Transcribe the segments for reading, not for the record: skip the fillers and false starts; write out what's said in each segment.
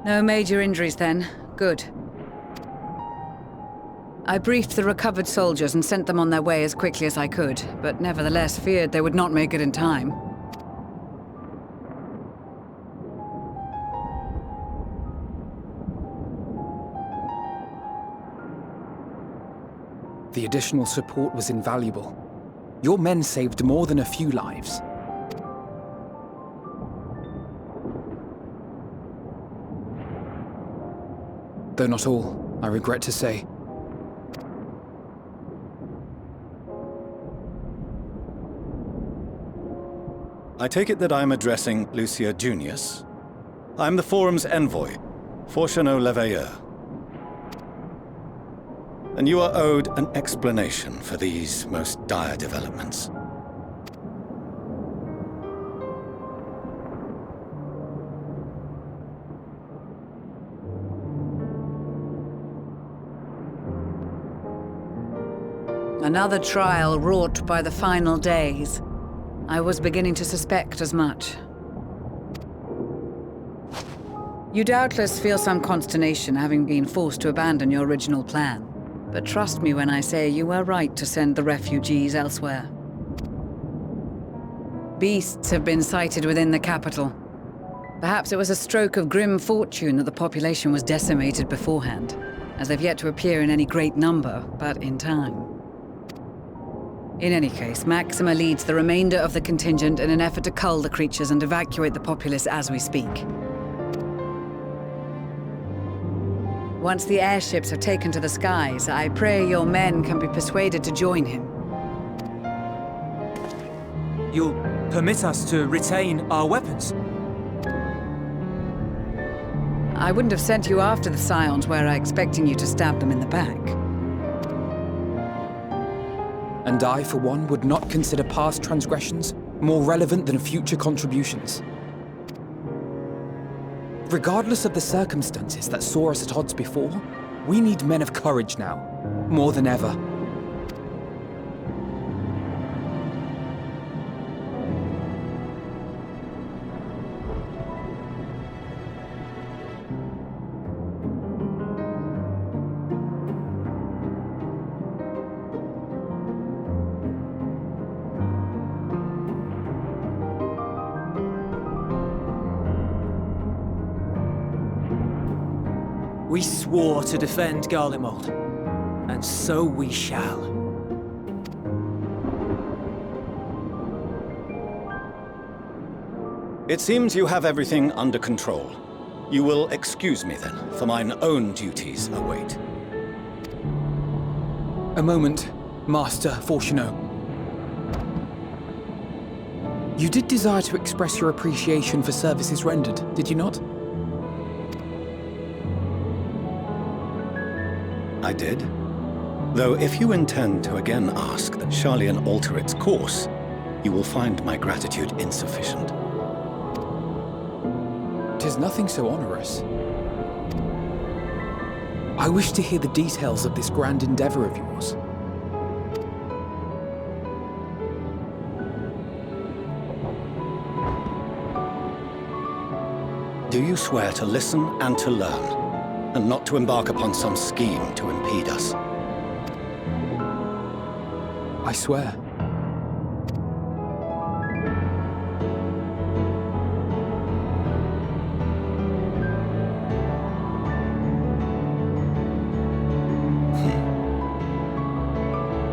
No major injuries then. Good. I briefed the recovered soldiers and sent them on their way as quickly as I could, but nevertheless feared they would not make it in time. The additional support was invaluable. Your men saved more than a few lives. Though not all, I regret to say. I take it that I'm addressing Lucia Junius. I'm the Forum's envoy, Forchano Leveilleur. And you are owed an explanation for these most dire developments. Another trial wrought by the final days. I was beginning to suspect as much. You doubtless feel some consternation having been forced to abandon your original plan. But trust me when I say you were right to send the refugees elsewhere. Beasts have been sighted within the capital. Perhaps it was a stroke of grim fortune that the population was decimated beforehand, as they've yet to appear in any great number, but in time. In any case, Maxima leads the remainder of the contingent in an effort to cull the creatures and evacuate the populace as we speak. Once the airships have taken to the skies, I pray your men can be persuaded to join him. You'll permit us to retain our weapons? I wouldn't have sent you after the Scions were I expecting you to stab them in the back. And I, for one, would not consider past transgressions more relevant than future contributions. Regardless of the circumstances that saw us at odds before, we need men of courage now, more than ever. We swore to defend Garlemald, and so we shall. It seems you have everything under control. You will excuse me then, for mine own duties await. A moment, Master Forchano. You did desire to express your appreciation for services rendered, did you not? I did. Though if you intend to again ask that Sharlayan alter its course, you will find my gratitude insufficient. 'Tis nothing so onerous. I wish to hear the details of this grand endeavor of yours. Do you swear to listen and to learn, and not to embark upon some scheme to impede us? I swear.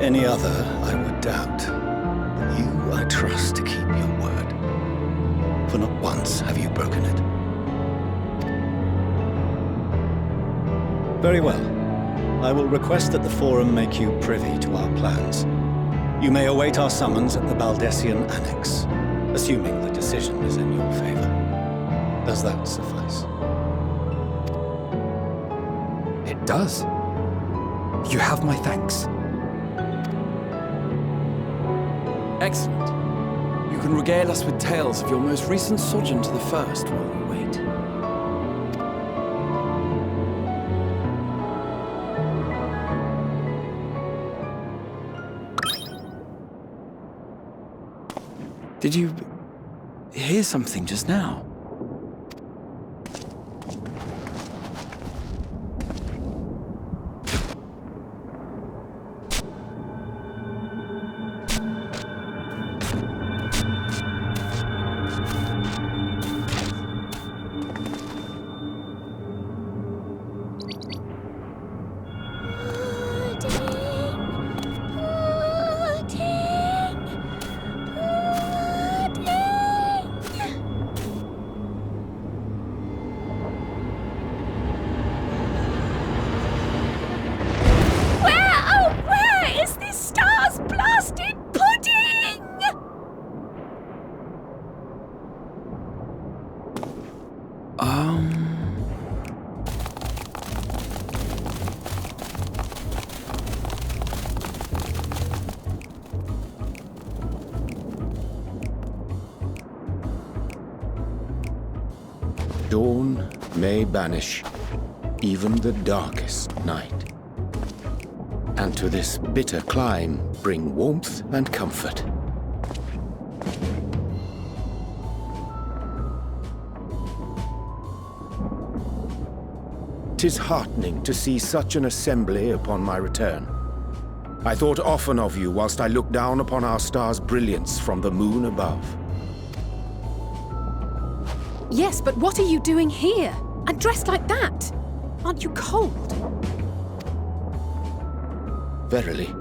Any other, I would doubt. But you, I trust to keep your word. For not once have you broken it. Very well. I will request that the Forum make you privy to our plans. You may await our summons at the Baldessian Annex, assuming the decision is in your favor. Does that suffice? It does. You have my thanks. Excellent. You can regale us with tales of your most recent sojourn to the First while we wait. Did you hear something just now? dawn may banish even the darkest night, and to this bitter clime bring warmth and comfort. 'Tis heartening to see such an assembly upon my return. I thought often of you whilst I looked down upon our star's brilliance from the moon above. Yes, but what are you doing here? And dressed like that? Aren't you cold? Verily,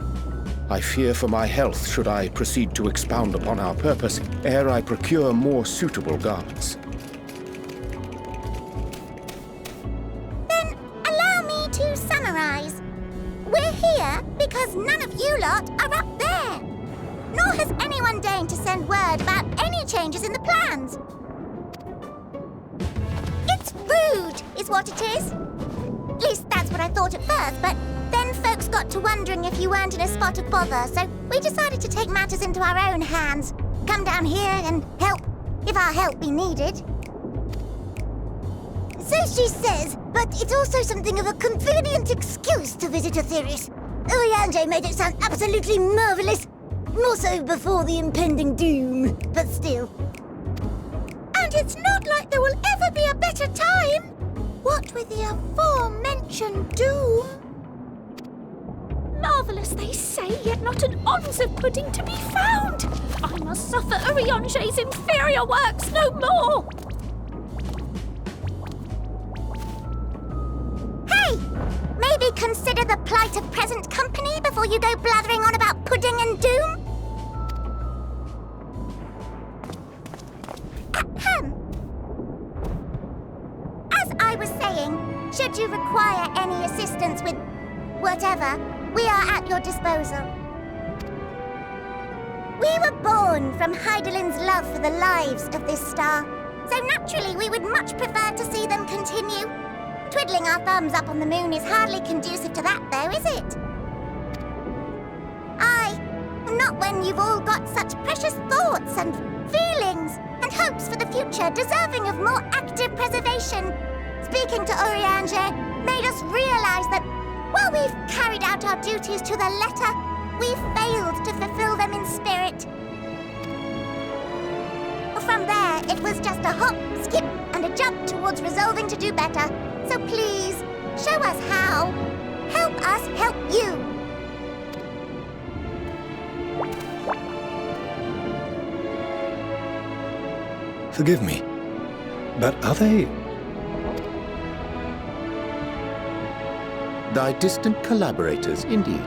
I fear for my health should I proceed to expound upon our purpose ere I procure more suitable garments. Then allow me to summarize. We're here because none of you lot are up there. Nor has anyone deigned to send word about any changes in the plans. It's rude, is what it is. At least that's what I thought at first, but then folks got to wondering if you weren't in a spot of bother, so we decided to take matters into our own hands. Come down here and help, if our help be needed. So she says, but it's also something of a convenient excuse to visit Etheris. Eorzea made it sound absolutely marvelous. More so before the impending doom, but still. And it's not like there will ever be a better time. What with the aforementioned doom? Marvellous, they say, yet not an ounce of pudding to be found. I must suffer Eorzea's inferior works no more. Hey! Maybe consider the plight of present company before you go blathering on about pudding and doom? Ahem. As I was saying, should you require any assistance with whatever, we are at your disposal. We were born from Hydaelyn's love for the lives of this star, so naturally we would much prefer to see them continue. Twiddling our thumbs up on the moon is hardly conducive to that, though, is it? Aye, not when you've all got such precious thoughts and feelings and hopes for the future deserving of more active preservation. Speaking to Eorzea made us realize that while we've carried out our duties to the letter, we've failed to fulfill them in spirit. From there, it was just a hop, skip, and a jump towards resolving to do better. So please, show us how. Help us help you. Forgive me, but are they... Thy distant collaborators, indeed.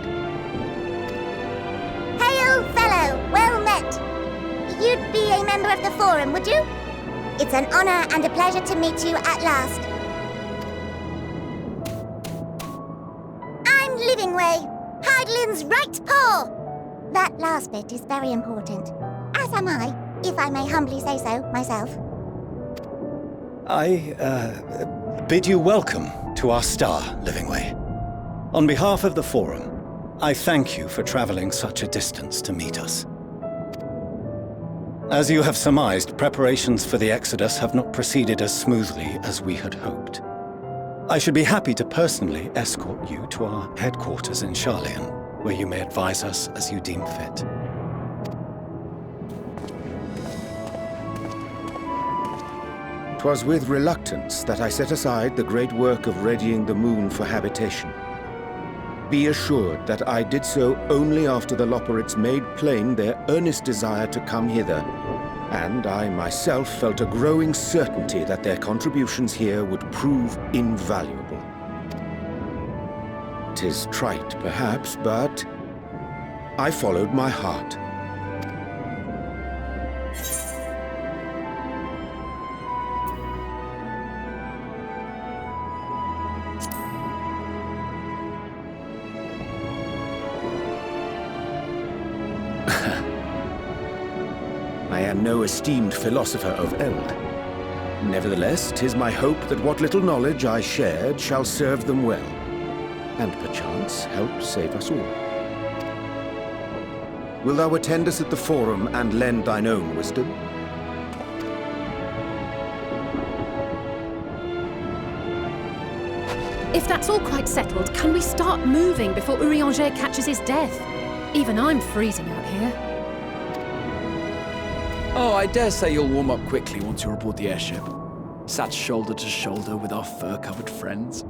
Hail, fellow, well met. You'd be a member of the Forum, would you? It's an honor and a pleasure to meet you at last. I'm Livingway, Hydaelyn's right paw. That last bit is very important, as am I, if I may humbly say so myself. I bid you welcome to our star, Livingway. On behalf of the Forum, I thank you for traveling such a distance to meet us. As you have surmised, preparations for the Exodus have not proceeded as smoothly as we had hoped. I should be happy to personally escort you to our headquarters in Garlean, where you may advise us as you deem fit. 'Twas with reluctance that I set aside the great work of readying the moon for habitation. Be assured that I did so only after the Loperids made plain their earnest desire to come hither, and I myself felt a growing certainty that their contributions here would prove invaluable. 'Tis trite, perhaps, but I followed my heart. I am no esteemed philosopher of eld. Nevertheless, 'tis my hope that what little knowledge I shared shall serve them well, and perchance help save us all. Wilt thou attend us at the Forum and lend thine own wisdom? If that's all quite settled, can we start moving before Eorzea catches his death? Even I'm freezing out here. Oh, I dare say you'll warm up quickly once you're aboard the airship. Sat shoulder to shoulder with our fur-covered friends.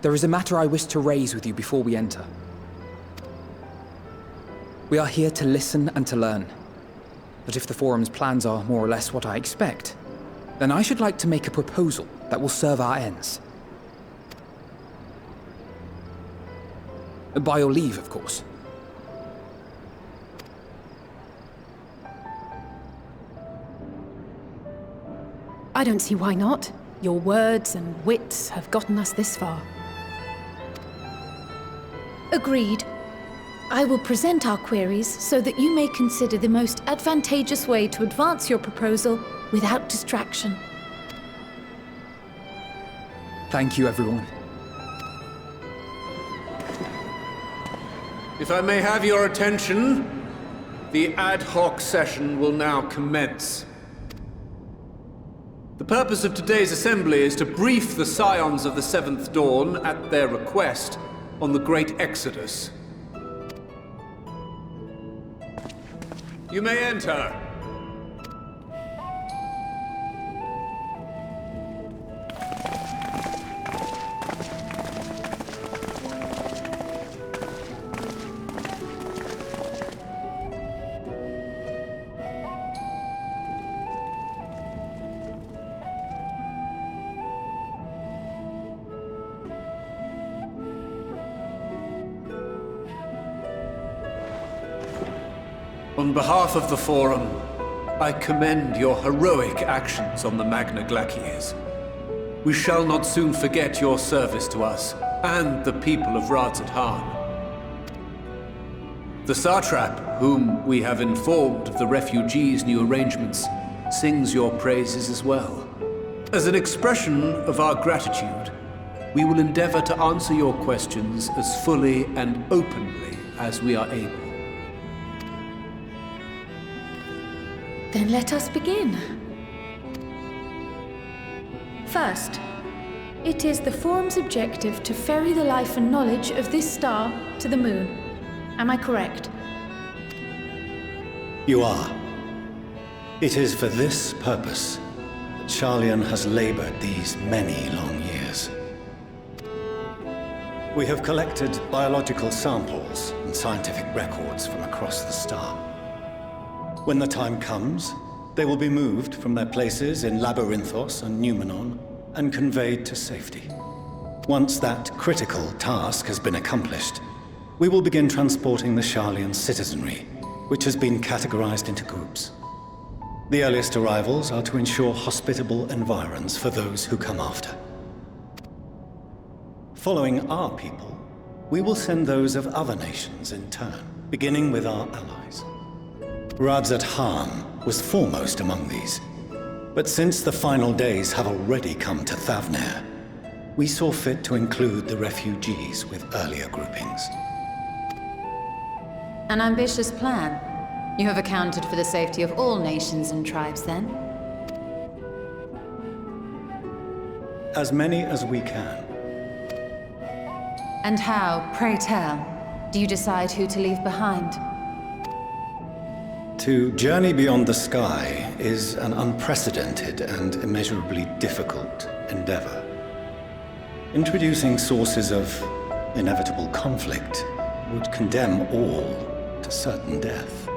There is a matter I wish to raise with you before we enter. We are here to listen and to learn. But if the Forum's plans are more or less what I expect, then I should like to make a proposal that will serve our ends. By your leave, of course. I don't see why not. Your words and wits have gotten us this far. Agreed. I will present our queries so that you may consider the most advantageous way to advance your proposal without distraction. Thank you, everyone. If I may have your attention, the ad hoc session will now commence. The purpose of today's assembly is to brief the Scions of the Seventh Dawn, at their request, on the Great Exodus. You may enter. On behalf of the Forum, I commend your heroic actions on the Magna Glaciers. We shall not soon forget your service to us and the people of Radzat-Han. The Satrap, whom we have informed of the refugees' new arrangements, sings your praises as well. As an expression of our gratitude, we will endeavor to answer your questions as fully and openly as we are able. Then let us begin. First, it is the Forum's objective to ferry the life and knowledge of this star to the moon. Am I correct? You are. It is for this purpose that Garlean has labored these many long years. We have collected biological samples and scientific records from across the star. When the time comes, they will be moved from their places in Labyrinthos and Numenon and conveyed to safety. Once that critical task has been accomplished, we will begin transporting the Garlean citizenry, which has been categorized into groups. The earliest arrivals are to ensure hospitable environs for those who come after. Following our people, we will send those of other nations in turn, beginning with our allies. Radzat-Han was foremost among these, but since the final days have already come to Thavnair, we saw fit to include the refugees with earlier groupings. An ambitious plan. You have accounted for the safety of all nations and tribes, then? As many as we can. And how, pray tell, do you decide who to leave behind? To journey beyond the sky is an unprecedented and immeasurably difficult endeavor. Introducing sources of inevitable conflict would condemn all to certain death.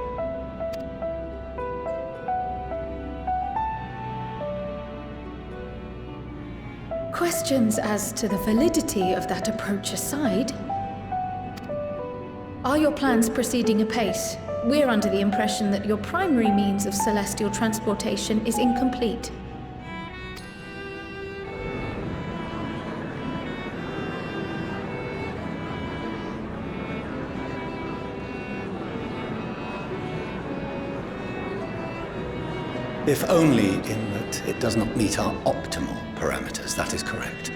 Questions as to the validity of that approach aside, Are your plans proceeding apace? We're under the impression that your primary means of celestial transportation is incomplete. If only in that it does not meet our optimal parameters, that is correct.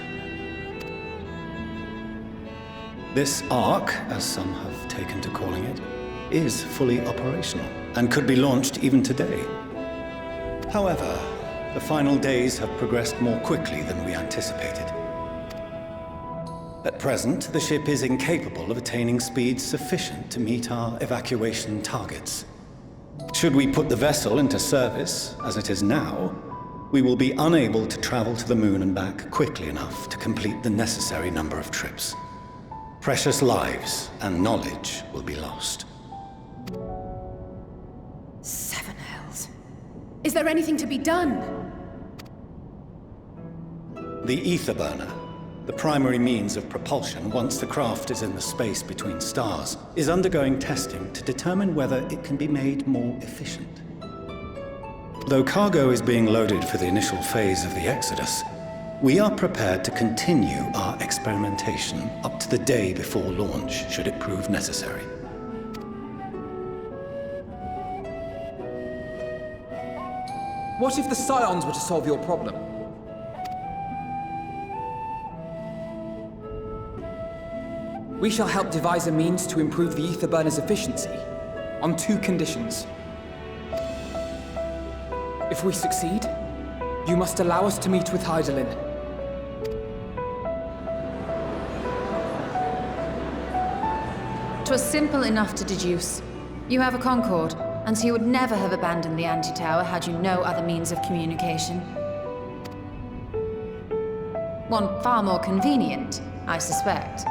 This arc, as some have taken to calling it, is fully operational and could be launched even today. However, the final days have progressed more quickly than we anticipated. At present, the ship is incapable of attaining speeds sufficient to meet our evacuation targets. Should we put the vessel into service, as it is now, we will be unable to travel to the moon and back quickly enough to complete the necessary number of trips. Precious lives and knowledge will be lost. Seven hells. Is there anything to be done? The ether burner, the primary means of propulsion once the craft is in the space between stars, is undergoing testing to determine whether it can be made more efficient. Though cargo is being loaded for the initial phase of the Exodus, we are prepared to continue our experimentation up to the day before launch, should it prove necessary. What if the Scions were to solve your problem? We shall help devise a means to improve the ether burner's efficiency, on 2 conditions. If we succeed, you must allow us to meet with Hydaelyn. 'Twas simple enough to deduce. You have a Concord, and so you would never have abandoned the anti-tower had you no other means of communication. One far more convenient, I suspect.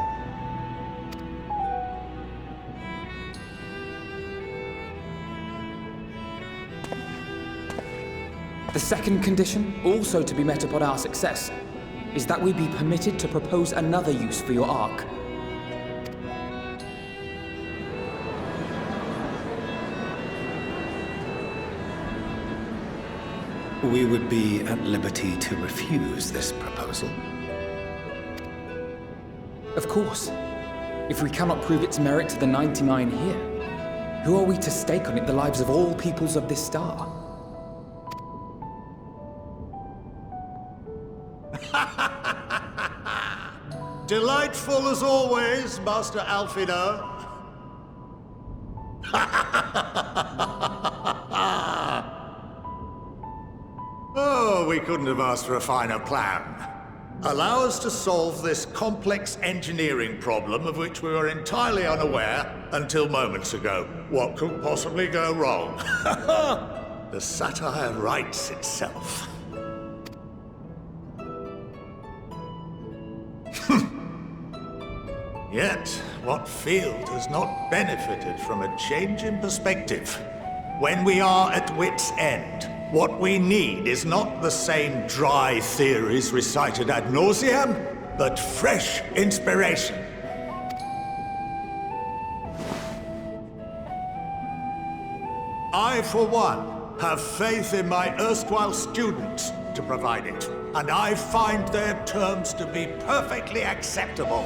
The second condition, also to be met upon our success, is that we be permitted to propose another use for your Ark. We would be at liberty to refuse this proposal. Of course. If we cannot prove its merit to the 99 here, who are we to stake on it the lives of all peoples of this star? Delightful as always, Master Alfino. Oh, we couldn't have asked for a finer plan. Allow us to solve this complex engineering problem of which we were entirely unaware until moments ago. What could possibly go wrong? The satire writes itself. Yet, what field has not benefited from a change in perspective? When we are at wit's end, what we need is not the same dry theories recited ad nauseam, but fresh inspiration. I, for one, have faith in my erstwhile students to provide it, and I find their terms to be perfectly acceptable.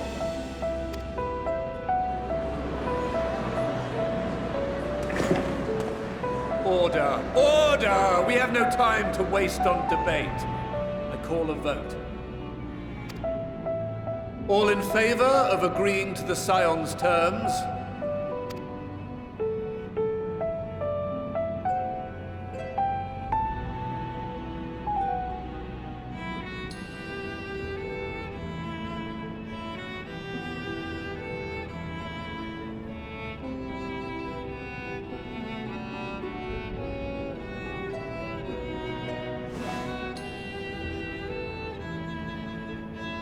Order! Order! We have no time to waste on debate. I call a vote. All in favor of agreeing to the Scion's terms?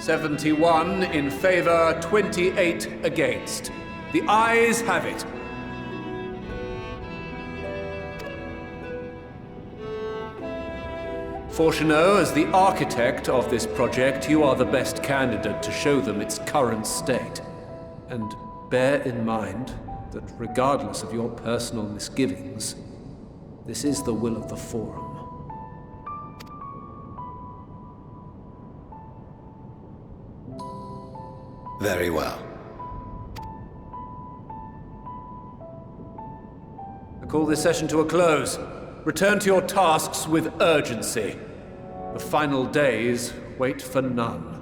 "71 in favor, 28 against. The ayes have it. Fortuneau, as the architect of this project, you are the best candidate to show them its current state. And bear in mind, that regardless of your personal misgivings, this is the will of the Forum. Very well. I call this session to a close. Return to your tasks with urgency. The final days wait for none.